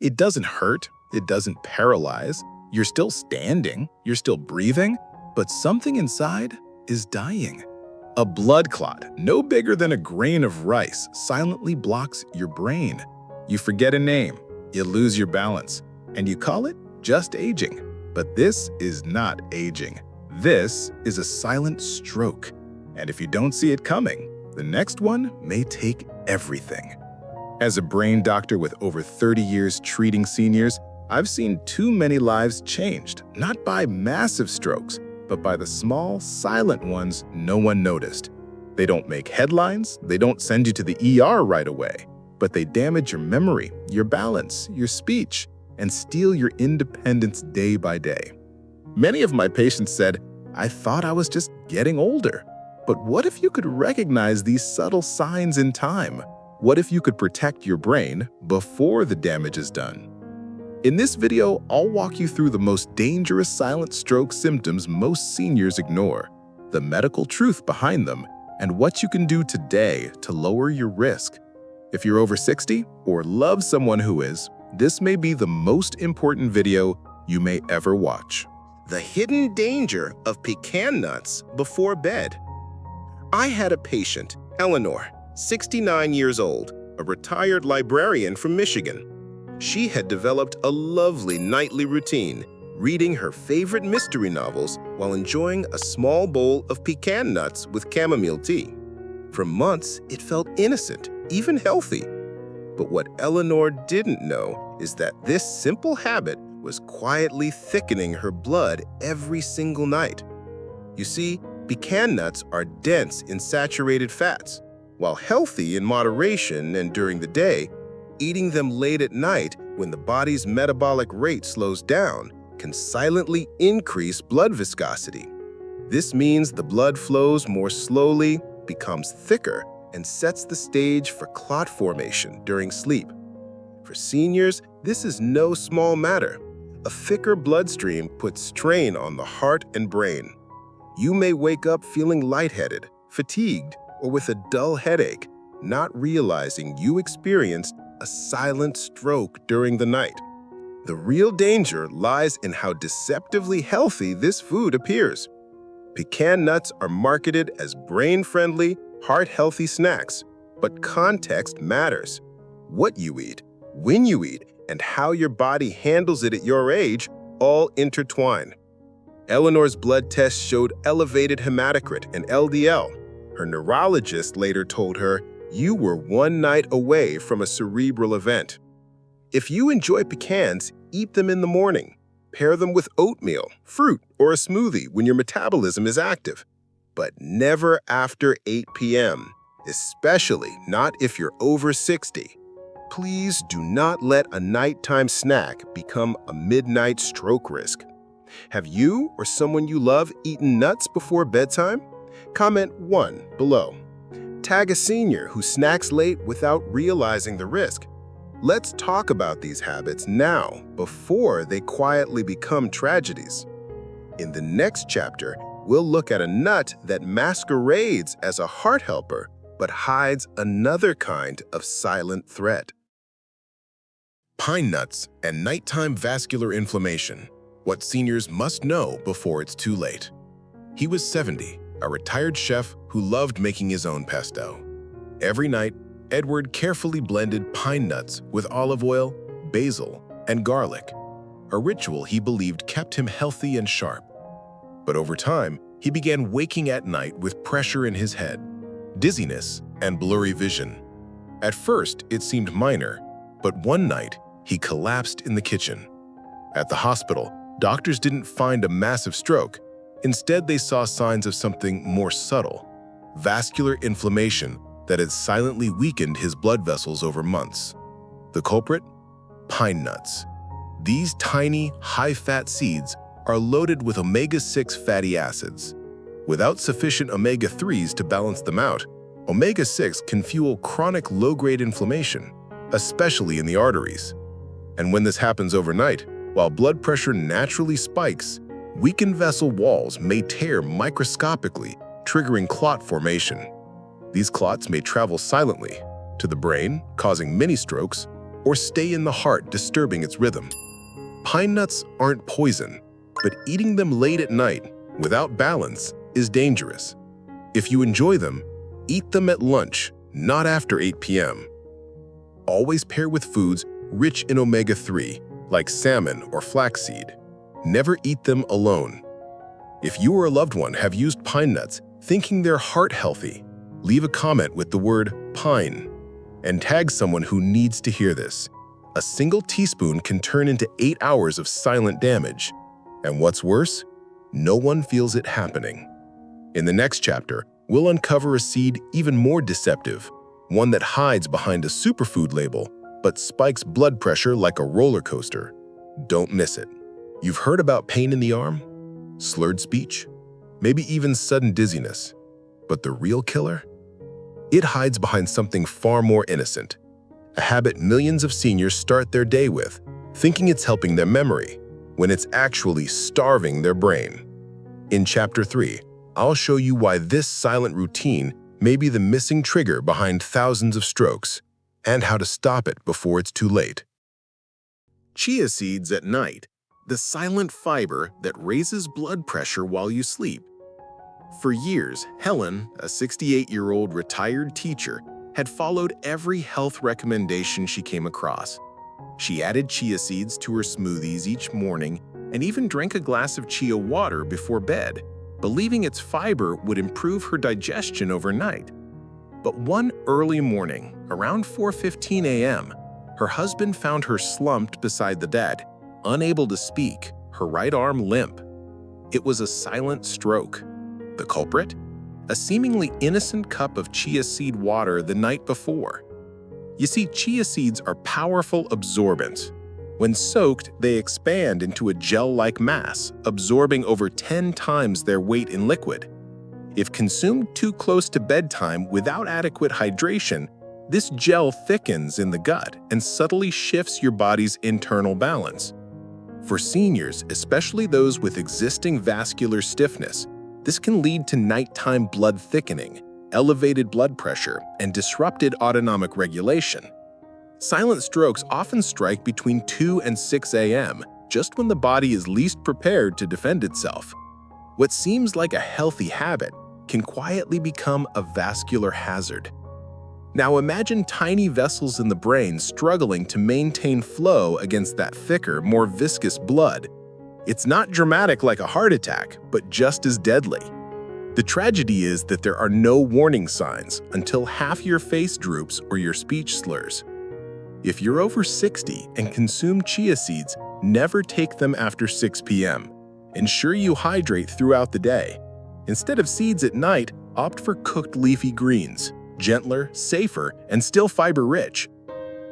It doesn't hurt, it doesn't paralyze, you're still standing, you're still breathing, but something inside is dying. A blood clot, no bigger than a grain of rice, silently blocks your brain. You forget a name, you lose your balance, and you call it just aging. But this is not aging. This is a silent stroke. And if you don't see it coming, the next one may take everything. As a brain doctor with over 30 years treating seniors, I've seen too many lives changed, not by massive strokes, but by the small, silent ones no one noticed. They don't make headlines, they don't send you to the ER right away, but they damage your memory, your balance, your speech, and steal your independence day by day. Many of my patients said, "I thought I was just getting older." But what if you could recognize these subtle signs in time? What if you could protect your brain before the damage is done? In this video, I'll walk you through the most dangerous silent stroke symptoms most seniors ignore, the medical truth behind them, and what you can do today to lower your risk. If you're over 60 or love someone who is, this may be the most important video you may ever watch. The hidden danger of pecan nuts before bed. I had a patient, Eleanor, 69 years old, a retired librarian from Michigan. She had developed a lovely nightly routine, reading her favorite mystery novels while enjoying a small bowl of pecan nuts with chamomile tea. For months, it felt innocent, even healthy. But what Eleanor didn't know is that this simple habit was quietly thickening her blood every single night. You see, pecan nuts are dense in saturated fats. While healthy in moderation and during the day, eating them late at night when the body's metabolic rate slows down can silently increase blood viscosity. This means the blood flows more slowly, becomes thicker, and sets the stage for clot formation during sleep. For seniors, this is no small matter. A thicker bloodstream puts strain on the heart and brain. You may wake up feeling lightheaded, fatigued, or with a dull headache, not realizing you experienced a silent stroke during the night. The real danger lies in how deceptively healthy this food appears. Pecan nuts are marketed as brain-friendly, heart-healthy snacks, but context matters. What you eat, when you eat, and how your body handles it at your age all intertwine. Eleanor's blood tests showed elevated hematocrit and LDL. Her neurologist later told her, "You were one night away from a cerebral event." If you enjoy pecans, eat them in the morning. Pair them with oatmeal, fruit, or a smoothie when your metabolism is active. But never after 8 p.m., especially not if you're over 60. Please do not let a nighttime snack become a midnight stroke risk. Have you or someone you love eaten nuts before bedtime? Comment 1 below. Tag a senior who snacks late without realizing the risk. Let's talk about these habits now before they quietly become tragedies. In the next chapter, we'll look at a nut that masquerades as a heart helper but hides another kind of silent threat. Pine nuts and nighttime vascular inflammation. What seniors must know before it's too late. He was 70, a retired chef who loved making his own pesto. Every night, Edward carefully blended pine nuts with olive oil, basil, and garlic, a ritual he believed kept him healthy and sharp. But over time, he began waking at night with pressure in his head, dizziness, and blurry vision. At first, it seemed minor, but one night, he collapsed in the kitchen. At the hospital, doctors didn't find a massive stroke. Instead, they saw signs of something more subtle, vascular inflammation that had silently weakened his blood vessels over months. The culprit? Pine nuts. These tiny, high-fat seeds are loaded with omega-6 fatty acids. Without sufficient omega-3s to balance them out, omega-6 can fuel chronic low-grade inflammation, especially in the arteries. And when this happens overnight, while blood pressure naturally spikes, weakened vessel walls may tear microscopically, triggering clot formation. These clots may travel silently to the brain, causing mini strokes, or stay in the heart, disturbing its rhythm. Pine nuts aren't poison, but eating them late at night without balance is dangerous. If you enjoy them, eat them at lunch, not after 8 p.m. Always pair with foods rich in omega-3, like salmon or flaxseed. Never eat them alone. If you or a loved one have used pine nuts thinking they're heart healthy, leave a comment with the word pine and tag someone who needs to hear this. A single teaspoon can turn into 8 hours of silent damage. And what's worse, no one feels it happening. In the next chapter, we'll uncover a seed even more deceptive, one that hides behind a superfood label, but spikes blood pressure like a roller coaster. Don't miss it. You've heard about pain in the arm, slurred speech, maybe even sudden dizziness. But the real killer? It hides behind something far more innocent, a habit millions of seniors start their day with, thinking it's helping their memory, when it's actually starving their brain. In Chapter 3, I'll show you why this silent routine may be the missing trigger behind thousands of strokes, and how to stop it before it's too late. Chia seeds at night, the silent fiber that raises blood pressure while you sleep. For years, Helen, a 68-year-old retired teacher, had followed every health recommendation she came across. She added chia seeds to her smoothies each morning and even drank a glass of chia water before bed, believing its fiber would improve her digestion overnight. But one early morning, around 4:15 a.m., her husband found her slumped beside the bed, unable to speak, her right arm limp. It was a silent stroke. The culprit? A seemingly innocent cup of chia seed water the night before. You see, chia seeds are powerful absorbents. When soaked, they expand into a gel-like mass, absorbing over 10 times their weight in liquid. If consumed too close to bedtime without adequate hydration, this gel thickens in the gut and subtly shifts your body's internal balance. For seniors, especially those with existing vascular stiffness, this can lead to nighttime blood thickening, elevated blood pressure, and disrupted autonomic regulation. Silent strokes often strike between 2 and 6 a.m., just when the body is least prepared to defend itself. What seems like a healthy habit can quietly become a vascular hazard. Now imagine tiny vessels in the brain struggling to maintain flow against that thicker, more viscous blood. It's not dramatic like a heart attack, but just as deadly. The tragedy is that there are no warning signs until half your face droops or your speech slurs. If you're over 60 and consume chia seeds, never take them after 6 p.m. Ensure you hydrate throughout the day. Instead of seeds at night, opt for cooked leafy greens, gentler, safer, and still fiber-rich.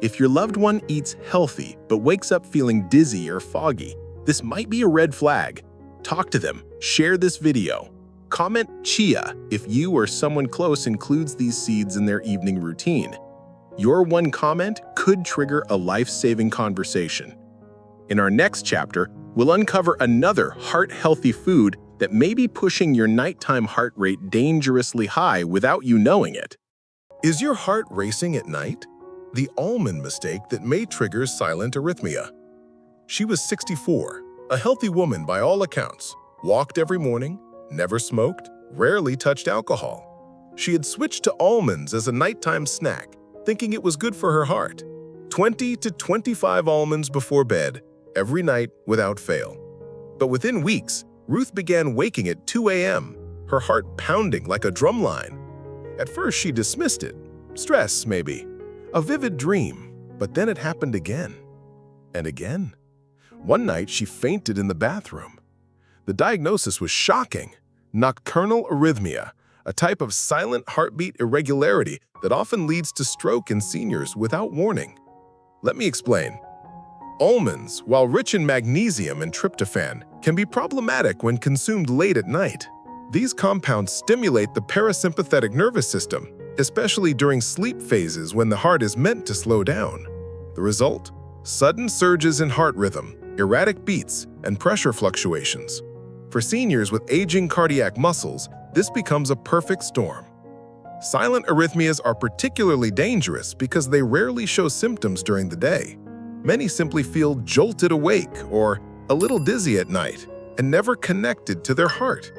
If your loved one eats healthy but wakes up feeling dizzy or foggy, this might be a red flag. Talk to them, share this video. Comment chia if you or someone close includes these seeds in their evening routine. Your one comment could trigger a life-saving conversation. In our next chapter, we'll uncover another heart-healthy food that may be pushing your nighttime heart rate dangerously high without you knowing it. Is your heart racing at night? The almond mistake that may trigger silent arrhythmia. She was 64, a healthy woman by all accounts, walked every morning, never smoked, rarely touched alcohol. She had switched to almonds as a nighttime snack, thinking it was good for her heart. 20 to 25 almonds before bed, every night without fail. But within weeks, Ruth began waking at 2 a.m., her heart pounding like a drumline. At first, she dismissed it. Stress, maybe. A vivid dream. But then it happened again. And again. One night, she fainted in the bathroom. The diagnosis was shocking. Nocturnal arrhythmia, a type of silent heartbeat irregularity that often leads to stroke in seniors without warning. Let me explain. Almonds, while rich in magnesium and tryptophan, can be problematic when consumed late at night. These compounds stimulate the parasympathetic nervous system, especially during sleep phases when the heart is meant to slow down. The result? Sudden surges in heart rhythm, erratic beats, and pressure fluctuations. For seniors with aging cardiac muscles, this becomes a perfect storm. Silent arrhythmias are particularly dangerous because they rarely show symptoms during the day. Many simply feel jolted awake or a little dizzy at night and never connected to their heart.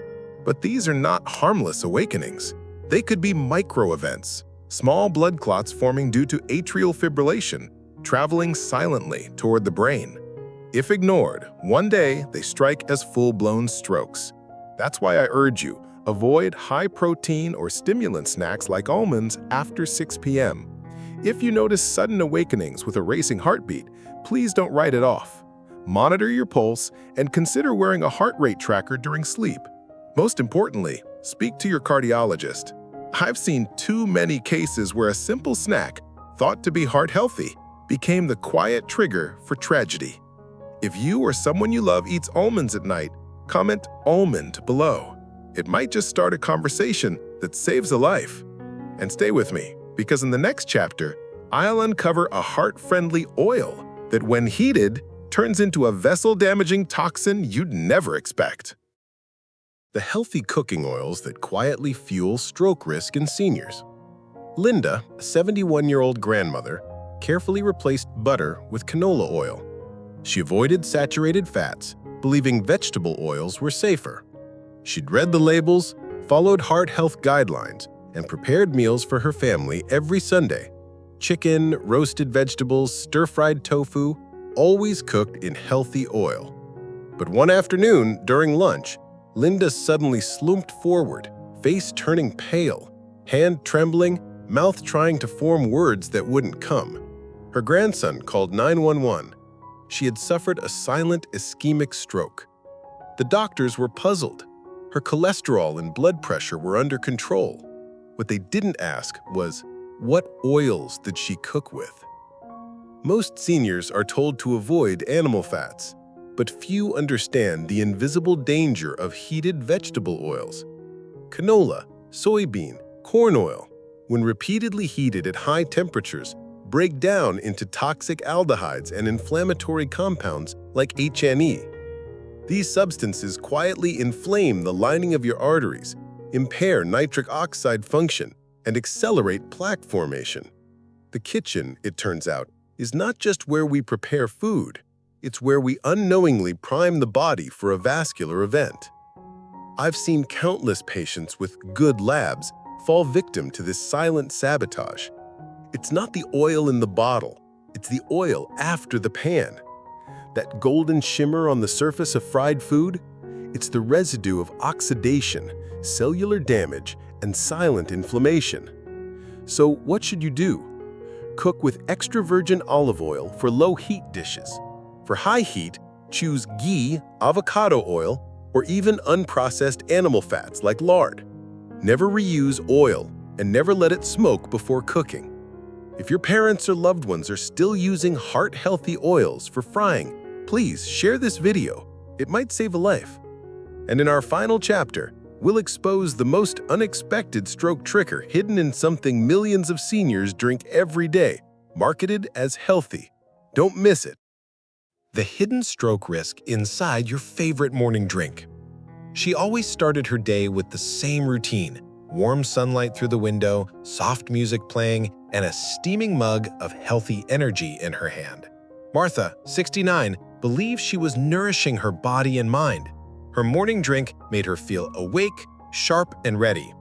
But these are not harmless awakenings. They could be micro-events, small blood clots forming due to atrial fibrillation, traveling silently toward the brain. If ignored, one day they strike as full-blown strokes. That's why I urge you, avoid high-protein or stimulant snacks like almonds after 6 p.m. If you notice sudden awakenings with a racing heartbeat, please don't write it off. Monitor your pulse and consider wearing a heart rate tracker during sleep. Most importantly, speak to your cardiologist. I've seen too many cases where a simple snack, thought to be heart-healthy, became the quiet trigger for tragedy. If you or someone you love eats almonds at night, comment "almond" below. It might just start a conversation that saves a life. And stay with me, because in the next chapter, I'll uncover a heart-friendly oil that, when heated, turns into a vessel-damaging toxin you'd never expect. The healthy cooking oils that quietly fuel stroke risk in seniors. Linda, a 71-year-old grandmother, carefully replaced butter with canola oil. She avoided saturated fats, believing vegetable oils were safer. She'd read the labels, followed heart health guidelines, and prepared meals for her family every Sunday. Chicken, roasted vegetables, stir-fried tofu, always cooked in healthy oil. But one afternoon, during lunch, Linda suddenly slumped forward, face turning pale, hand trembling, mouth trying to form words that wouldn't come. Her grandson called 911. She had suffered a silent ischemic stroke. The doctors were puzzled. Her cholesterol and blood pressure were under control. What they didn't ask was, what oils did she cook with? Most seniors are told to avoid animal fats, but few understand the invisible danger of heated vegetable oils. Canola, soybean, corn oil, when repeatedly heated at high temperatures, break down into toxic aldehydes and inflammatory compounds like HNE. These substances quietly inflame the lining of your arteries, impair nitric oxide function, and accelerate plaque formation. The kitchen, it turns out, is not just where we prepare food, it's where we unknowingly prime the body for a vascular event. I've seen countless patients with good labs fall victim to this silent sabotage. It's not the oil in the bottle, it's the oil after the pan. That golden shimmer on the surface of fried food, it's the residue of oxidation, cellular damage, and silent inflammation. So what should you do? Cook with extra virgin olive oil for low-heat dishes. For high heat, choose ghee, avocado oil, or even unprocessed animal fats like lard. Never reuse oil and never let it smoke before cooking. If your parents or loved ones are still using heart-healthy oils for frying, please share this video. It might save a life. And in our final chapter, we'll expose the most unexpected stroke trigger hidden in something millions of seniors drink every day, marketed as healthy. Don't miss it. The hidden stroke risk inside your favorite morning drink. She always started her day with the same routine: warm sunlight through the window, soft music playing, and a steaming mug of healthy energy in her hand. Martha, 69, believed she was nourishing her body and mind. Her morning drink made her feel awake, sharp, and ready.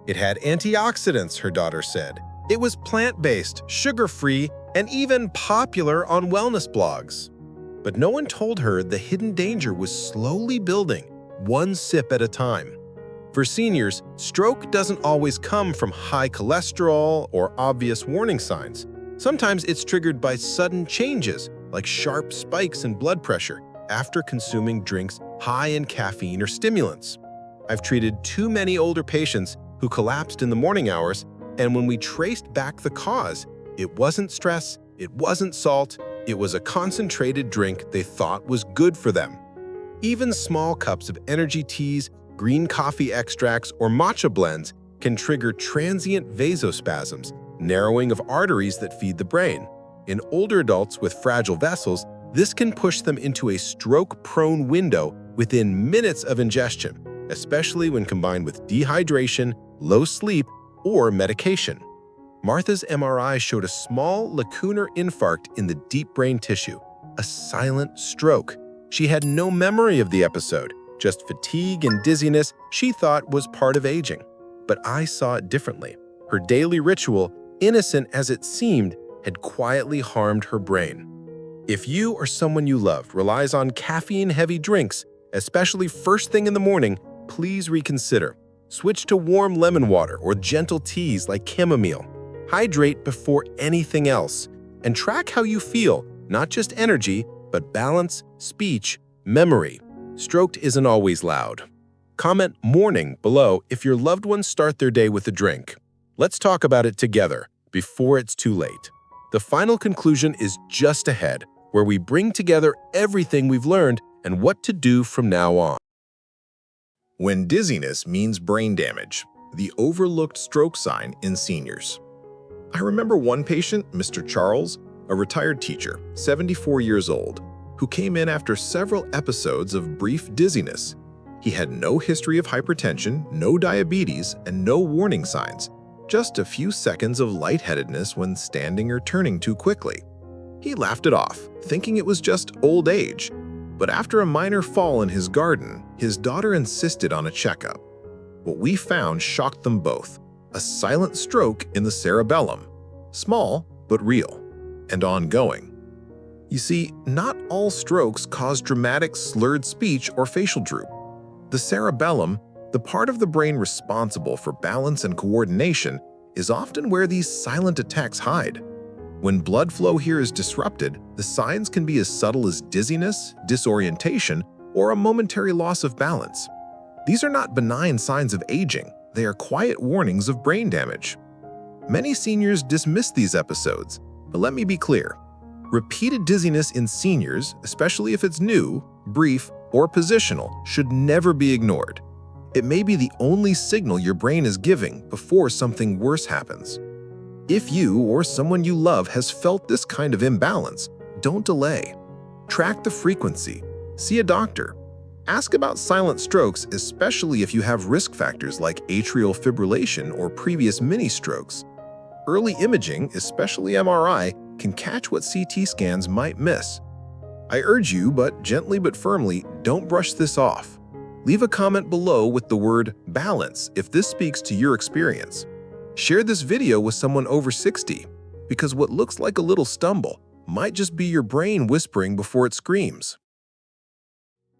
It had antioxidants, her daughter said. It was plant-based, sugar-free, and even popular on wellness blogs. But no one told her the hidden danger was slowly building, one sip at a time. For seniors, stroke doesn't always come from high cholesterol or obvious warning signs. Sometimes it's triggered by sudden changes, like sharp spikes in blood pressure after consuming drinks high in caffeine or stimulants. I've treated too many older patients who collapsed in the morning hours, and when we traced back the cause, it wasn't stress, it wasn't salt, it was a concentrated drink they thought was good for them. Even small cups of energy teas, green coffee extracts, or matcha blends can trigger transient vasospasms, narrowing of arteries that feed the brain. In older adults with fragile vessels, this can push them into a stroke-prone window within minutes of ingestion, especially when combined with dehydration, low sleep, or medication. Martha's MRI showed a small lacunar infarct in the deep brain tissue, a silent stroke. She had no memory of the episode, just fatigue and dizziness she thought was part of aging. But I saw it differently. Her daily ritual, innocent as it seemed, had quietly harmed her brain. If you or someone you love relies on caffeine-heavy drinks, especially first thing in the morning, please reconsider. Switch to warm lemon water or gentle teas like chamomile. Hydrate before anything else, and track how you feel, not just energy, but balance, speech, memory. Stroke isn't always loud. Comment "morning" below if your loved ones start their day with a drink. Let's talk about it together before it's too late. The final conclusion is just ahead, where we bring together everything we've learned and what to do from now on. When dizziness means brain damage, the overlooked stroke sign in seniors. I remember one patient, Mr. Charles, a retired teacher, 74 years old, who came in after several episodes of brief dizziness. He had no history of hypertension, no diabetes, and no warning signs, just a few seconds of lightheadedness when standing or turning too quickly. He laughed it off, thinking it was just old age. But after a minor fall in his garden, his daughter insisted on a checkup. What we found shocked them both: a silent stroke in the cerebellum, small but real, and ongoing. You see, not all strokes cause dramatic slurred speech or facial droop. The cerebellum, the part of the brain responsible for balance and coordination, is often where these silent attacks hide. When blood flow here is disrupted, the signs can be as subtle as dizziness, disorientation, or a momentary loss of balance. These are not benign signs of aging, they are quiet warnings of brain damage. Many seniors dismiss these episodes, but let me be clear. Repeated dizziness in seniors, especially if it's new, brief, or positional, should never be ignored. It may be the only signal your brain is giving before something worse happens. If you or someone you love has felt this kind of imbalance, don't delay. Track the frequency. See a doctor. Ask about silent strokes, especially if you have risk factors like atrial fibrillation or previous mini-strokes. Early imaging, especially MRI, can catch what CT scans might miss. I urge you, but gently but firmly, don't brush this off. Leave a comment below with the word "balance" if this speaks to your experience. Share this video with someone over 60, because what looks like a little stumble might just be your brain whispering before it screams.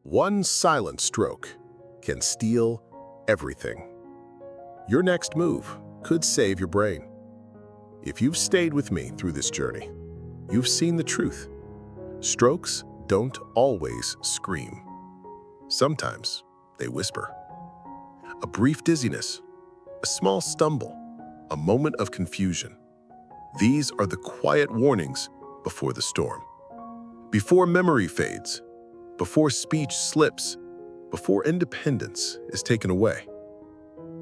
One silent stroke can steal everything. Your next move could save your brain. If you've stayed with me through this journey, you've seen the truth. Strokes don't always scream. Sometimes they whisper. A brief dizziness, a small stumble, a moment of confusion. These are the quiet warnings before the storm. Before memory fades, before speech slips, before independence is taken away.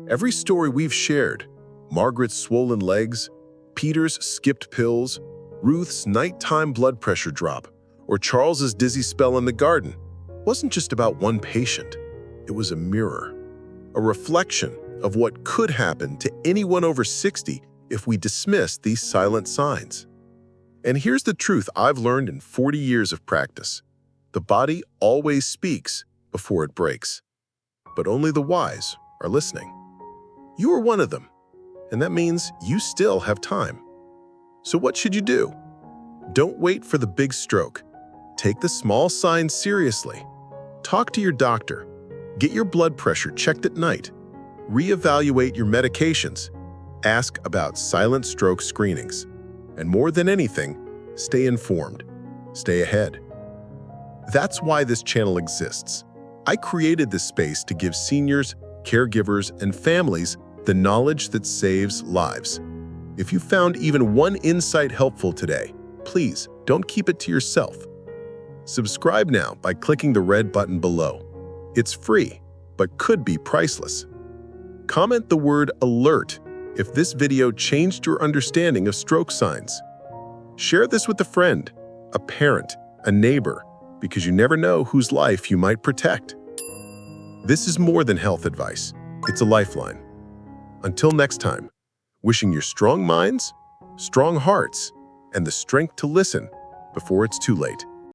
Every story we've shared, Margaret's swollen legs, Peter's skipped pills, Ruth's nighttime blood pressure drop, or Charles's dizzy spell in the garden, wasn't just about one patient. It was a mirror, a reflection of what could happen to anyone over 60 if we dismiss these silent signs. And here's the truth I've learned in 40 years of practice. The body always speaks before it breaks, but only the wise are listening. You are one of them, and that means you still have time. So what should you do? Don't wait for the big stroke. Take the small signs seriously. Talk to your doctor. Get your blood pressure checked at night. Reevaluate your medications. Ask about silent stroke screenings. And more than anything, stay informed. Stay ahead. That's why this channel exists. I created this space to give seniors, caregivers, and families the knowledge that saves lives. If you found even one insight helpful today, please don't keep it to yourself. Subscribe now by clicking the red button below. It's free, but could be priceless. Comment the word "alert" if this video changed your understanding of stroke signs. Share this with a friend, a parent, a neighbor, because you never know whose life you might protect. This is more than health advice. It's a lifeline. Until next time, wishing you strong minds, strong hearts, and the strength to listen before it's too late.